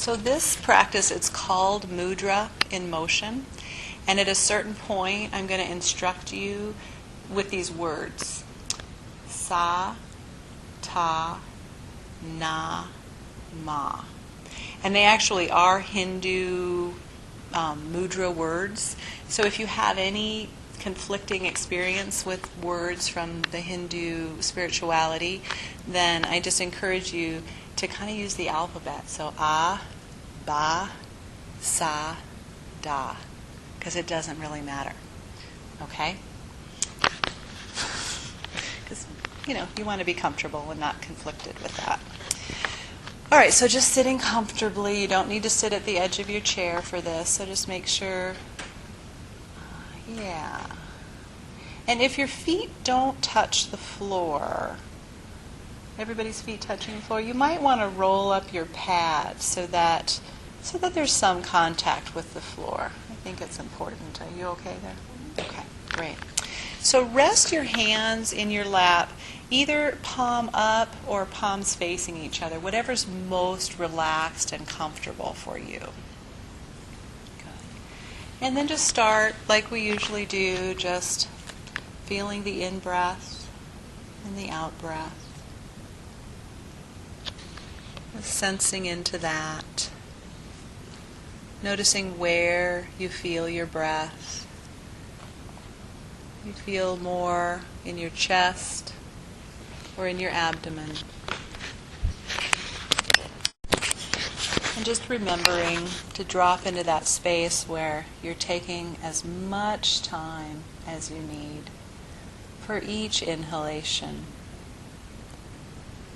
So this practice, it's called Mudra in motion. And at a certain point, I'm going to instruct you with these words. Sa, ta, na, ma. And they actually are Hindu mudra words. So if you have any conflicting experience with words from the Hindu spirituality, then I just encourage you to kind of use the alphabet. So A, Ba, Sa, Da, because it doesn't really matter. Okay? Because, you want to be comfortable and not conflicted with that. All right, so just sitting comfortably. You don't need to sit at the edge of your chair for this, so just make sure. Yeah. And if your feet don't touch the floor, everybody's feet touching the floor, you might want to roll up your pad so that there's some contact with the floor. I think it's important. Are you okay there? Okay, great. So rest your hands in your lap, either palm up or palms facing each other, whatever's most relaxed and comfortable for you. Good. And then just start like we usually do, just feeling the in-breath and the out-breath. Sensing into that. Noticing where you feel your breath. You feel more in your chest or in your abdomen. And just remembering to drop into that space where you're taking as much time as you need for each inhalation.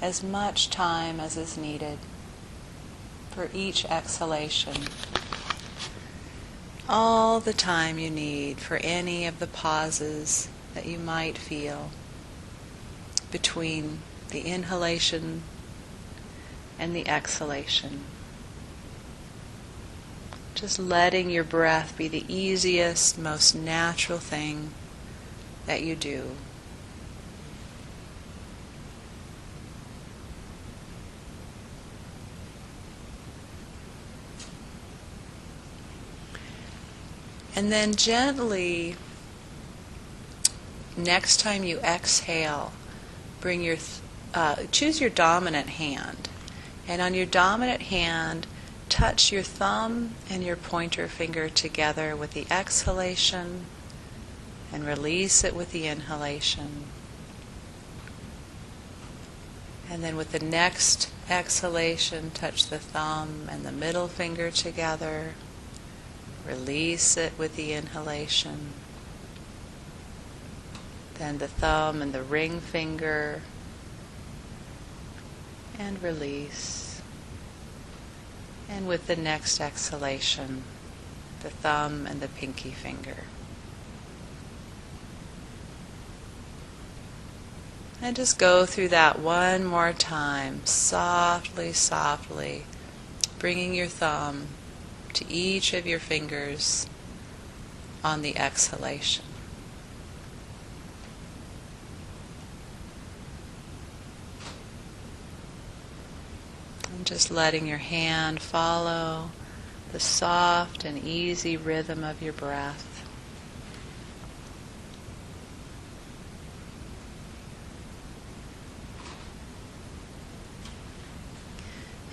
As much time as is needed for each exhalation. All the time you need for any of the pauses that you might feel between the inhalation and the exhalation. Just letting your breath be the easiest, most natural thing that you do. And then gently, next time you exhale, bring your choose your dominant hand. And on your dominant hand, touch your thumb and your pointer finger together with the exhalation and release it with the inhalation. And then with the next exhalation, touch the thumb and the middle finger together. Release it with the inhalation. Then the thumb and the ring finger. And release. And with the next exhalation, the thumb and the pinky finger. And just go through that one more time, softly, softly, bringing your thumb to each of your fingers on the exhalation. And just letting your hand follow the soft and easy rhythm of your breath.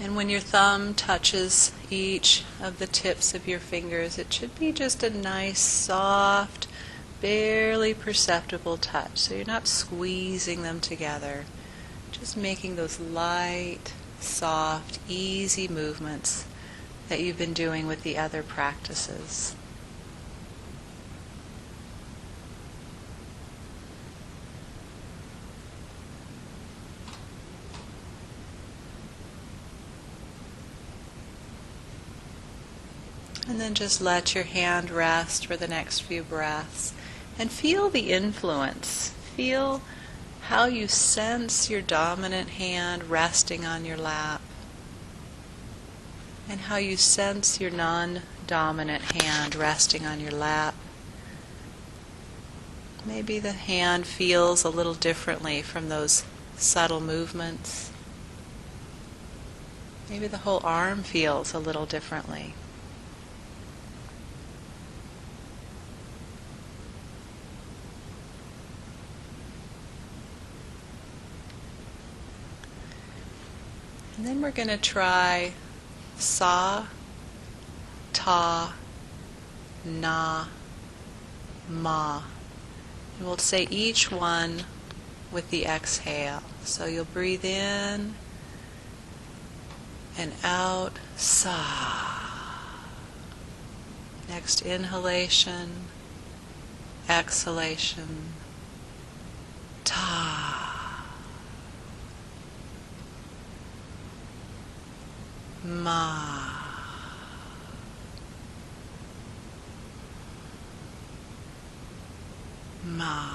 And when your thumb touches each of the tips of your fingers, it should be just a nice, soft, barely perceptible touch. So you're not squeezing them together, just making those light, soft, easy movements that you've been doing with the other practices. And then just let your hand rest for the next few breaths and feel the influence. Feel how you sense your dominant hand resting on your lap and how you sense your non-dominant hand resting on your lap. Maybe the hand feels a little differently from those subtle movements. Maybe the whole arm feels a little differently. And then we're going to try sa, ta, na, ma. And we'll say each one with the exhale. So you'll breathe in and out, sa. Next inhalation, exhalation, ta. Ma. Ma.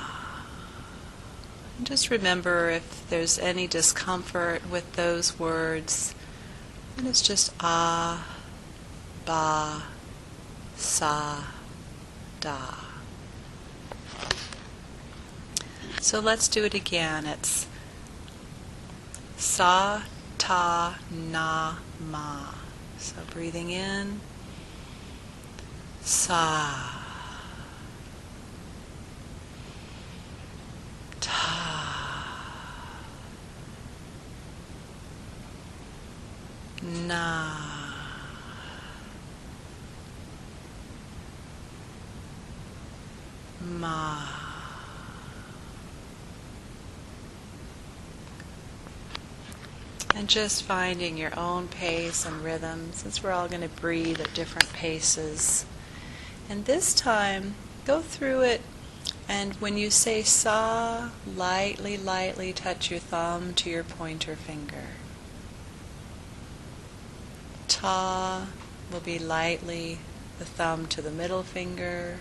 And just remember if there's any discomfort with those words, and it's just ah, ba, sa, da. So let's do it again. It's sa, ta, na, ma. So breathing in, sa, ta, na, ma. And just finding your own pace and rhythm, since we're all going to breathe at different paces. And this time, go through it, and when you say sa, lightly, lightly touch your thumb to your pointer finger. Ta will be lightly the thumb to the middle finger.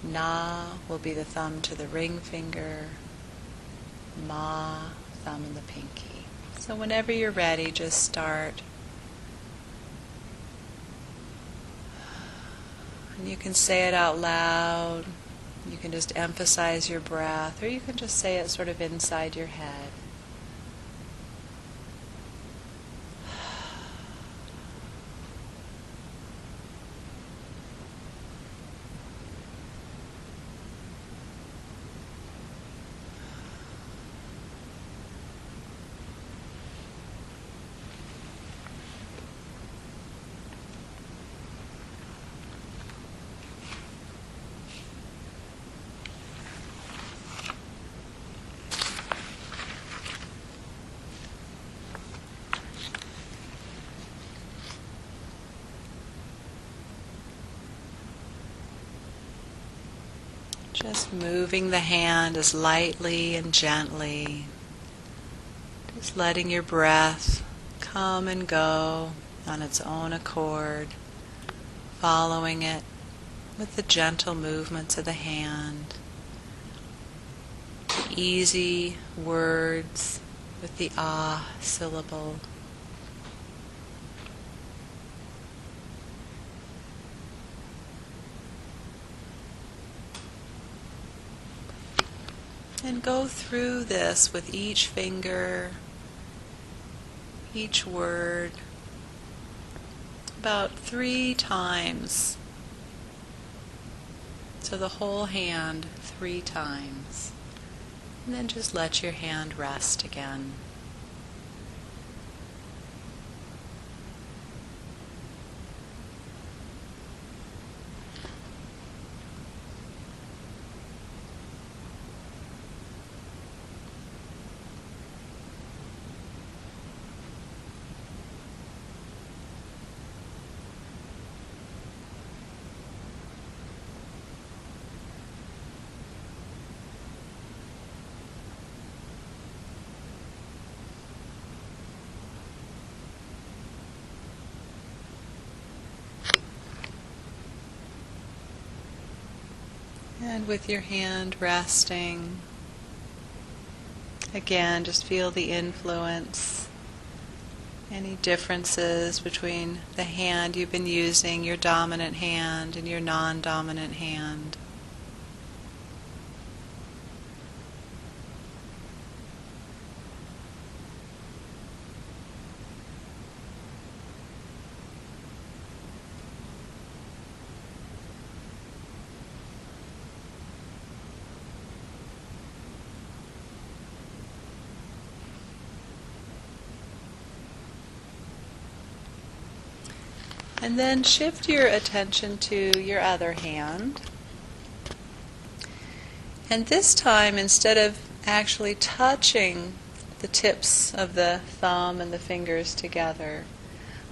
Na will be the thumb to the ring finger. Ma, thumb and the pinky. So whenever you're ready, just start. And you can say it out loud. You can just emphasize your breath, or you can just say it sort of inside your head. Just moving the hand as lightly and gently. Just letting your breath come and go on its own accord, following it with the gentle movements of the hand, the easy words with the ah syllable. And go through this with each finger, each word, about 3 times. So the whole hand 3 times. And then just let your hand rest again. And with your hand resting, again, just feel the influence, any differences between the hand you've been using, your dominant hand, and your non-dominant hand. And then shift your attention to your other hand. And this time, instead of actually touching the tips of the thumb and the fingers together,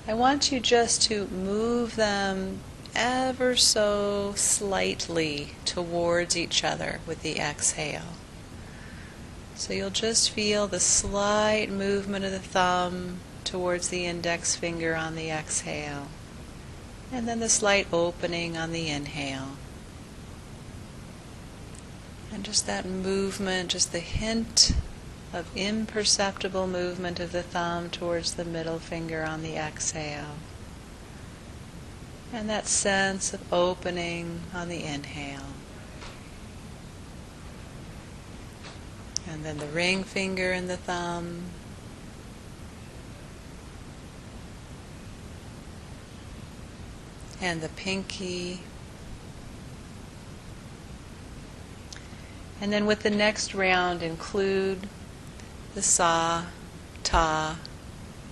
I want you just to move them ever so slightly towards each other with the exhale. So you'll just feel the slight movement of the thumb towards the index finger on the exhale, and then the slight opening on the inhale. And just that movement, just the hint of imperceptible movement of the thumb towards the middle finger on the exhale. And that sense of opening on the inhale. And then the ring finger and the thumb. And the pinky. And then with the next round, include the sa, ta,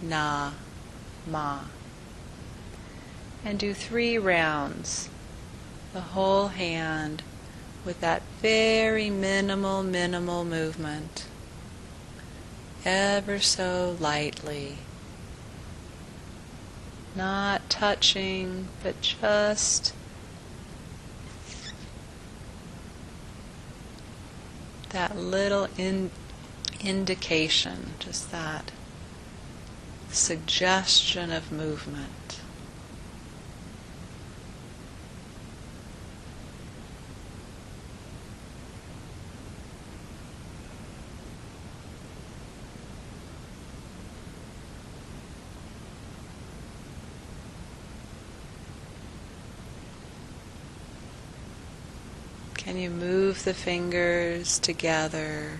na, ma. And do 3 rounds, the whole hand, with that very minimal movement, ever so lightly. Not touching, but just that little indication, just that suggestion of movement. Can you move the fingers together,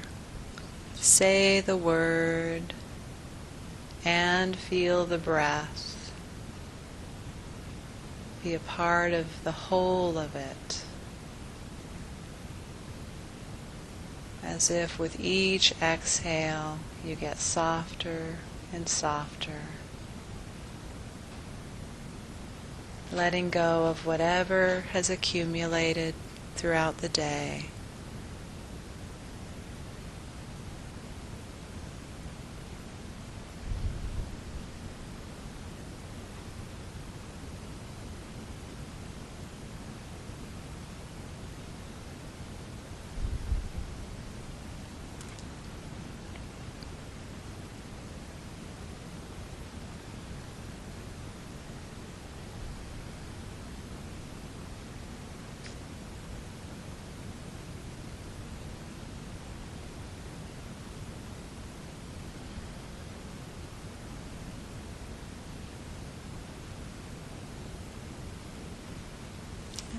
say the word, and feel the breath? Be a part of the whole of it. As if with each exhale you get softer and softer. Letting go of whatever has accumulated throughout the day.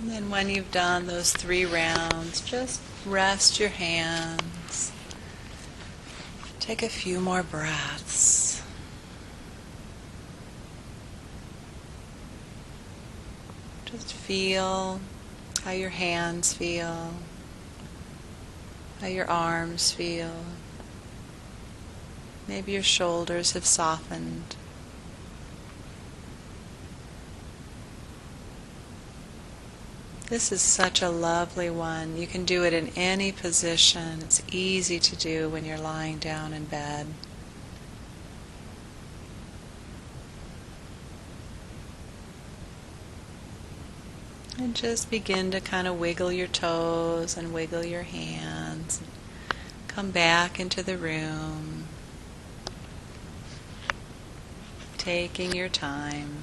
And then when you've done those 3 rounds, just rest your hands. Take a few more breaths. Just feel how your hands feel, how your arms feel. Maybe your shoulders have softened. This is such a lovely one. You can do it in any position. It's easy to do when you're lying down in bed. And just begin to kind of wiggle your toes and wiggle your hands. Come back into the room, taking your time.